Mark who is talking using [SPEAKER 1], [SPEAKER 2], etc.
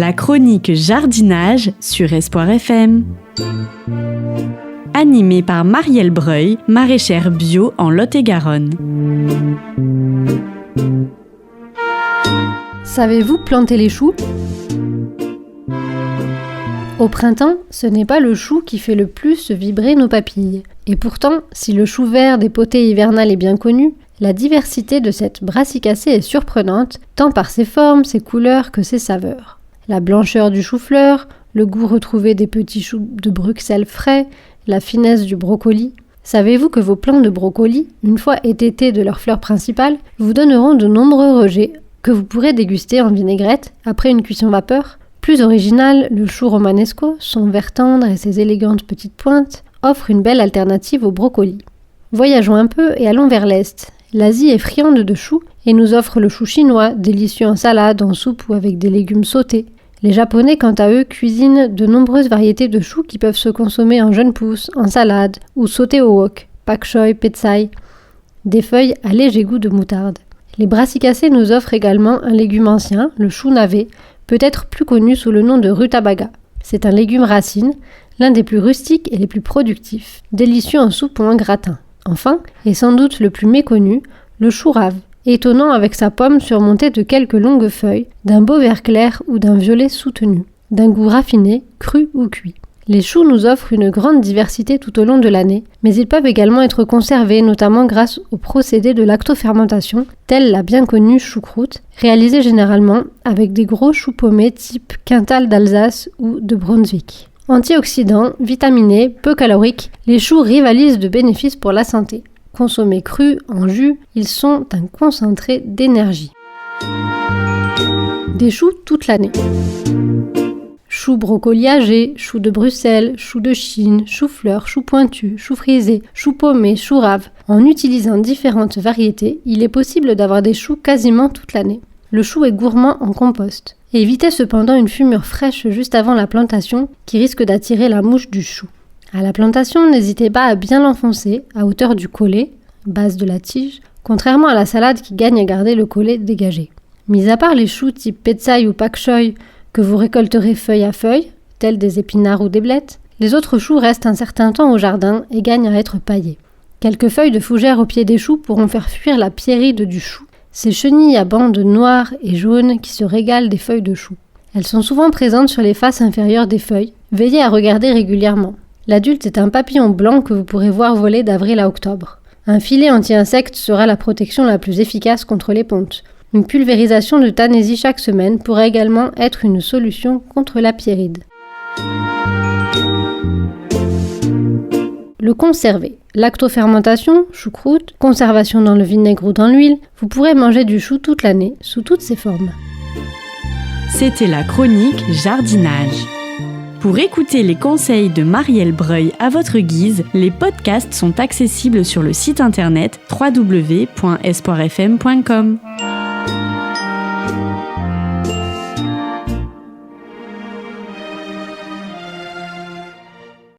[SPEAKER 1] La chronique jardinage sur Espoir FM. Animée par Marielle Breuil, maraîchère bio en Lot-et-Garonne.
[SPEAKER 2] Savez-vous planter les choux ? Au printemps, ce n'est pas le chou qui fait le plus vibrer nos papilles. Et pourtant, si le chou vert des potées hivernales est bien connu, la diversité de cette brassicacée est surprenante, tant par ses formes, ses couleurs que ses saveurs. La blancheur du chou-fleur, le goût retrouvé des petits choux de Bruxelles frais, la finesse du brocoli. Savez-vous que vos plants de brocoli, une fois étêtés de leur fleur principale, vous donneront de nombreux rejets que vous pourrez déguster en vinaigrette après une cuisson vapeur ? Plus original, le chou romanesco, son vert tendre et ses élégantes petites pointes, offre une belle alternative au brocoli. Voyageons un peu et allons vers l'Est. L'Asie est friande de choux et nous offre le chou chinois, délicieux en salade, en soupe ou avec des légumes sautés. Les Japonais, quant à eux, cuisinent de nombreuses variétés de choux qui peuvent se consommer en jeunes pousses, en salade ou sautés au wok, pak choi, petsai, des feuilles à léger goût de moutarde. Les brassicacées nous offrent également un légume ancien, le chou navet, peut-être plus connu sous le nom de rutabaga. C'est un légume racine, l'un des plus rustiques et les plus productifs, délicieux en soupe ou en gratin. Enfin, et sans doute le plus méconnu, le chou rave, étonnant avec sa pomme surmontée de quelques longues feuilles, d'un beau vert clair ou d'un violet soutenu, d'un goût raffiné, cru ou cuit. Les choux nous offrent une grande diversité tout au long de l'année, mais ils peuvent également être conservés, notamment grâce au procédé de lactofermentation, telle la bien connue choucroute, réalisée généralement avec des gros choux paumés type Quintal d'Alsace ou de Brunswick. Antioxydants, vitaminés, peu caloriques, les choux rivalisent de bénéfices pour la santé. Consommés crus, en jus, ils sont un concentré d'énergie. Des choux toute l'année. Choux brocoliagés, choux de Bruxelles, choux de Chine, chou-fleur, chou pointu, chou frisé, chou paumé, chou rave. En utilisant différentes variétés, il est possible d'avoir des choux quasiment toute l'année. Le chou est gourmand en compost. Évitez cependant une fumure fraîche juste avant la plantation qui risque d'attirer la mouche du chou. À la plantation, n'hésitez pas à bien l'enfoncer à hauteur du collet, base de la tige, contrairement à la salade qui gagne à garder le collet dégagé. Mis à part les choux type petsai ou pak choi que vous récolterez feuille à feuille, tels des épinards ou des blettes, les autres choux restent un certain temps au jardin et gagnent à être paillés. Quelques feuilles de fougère au pied des choux pourront faire fuir la pierride du chou, ces chenilles à bandes noires et jaunes qui se régalent des feuilles de chou. Elles sont souvent présentes sur les faces inférieures des feuilles, veillez à regarder régulièrement. L'adulte est un papillon blanc que vous pourrez voir voler d'avril à octobre. Un filet anti-insectes sera la protection la plus efficace contre les pontes. Une pulvérisation de Tanésie chaque semaine pourrait également être une solution contre la pierride. Le conserver. Lactofermentation, choucroute, conservation dans le vinaigre ou dans l'huile, vous pourrez manger du chou toute l'année, sous toutes ses formes.
[SPEAKER 1] C'était la chronique jardinage. Pour écouter les conseils de Marielle Breuil à votre guise, les podcasts sont accessibles sur le site internet www.espoirfm.com.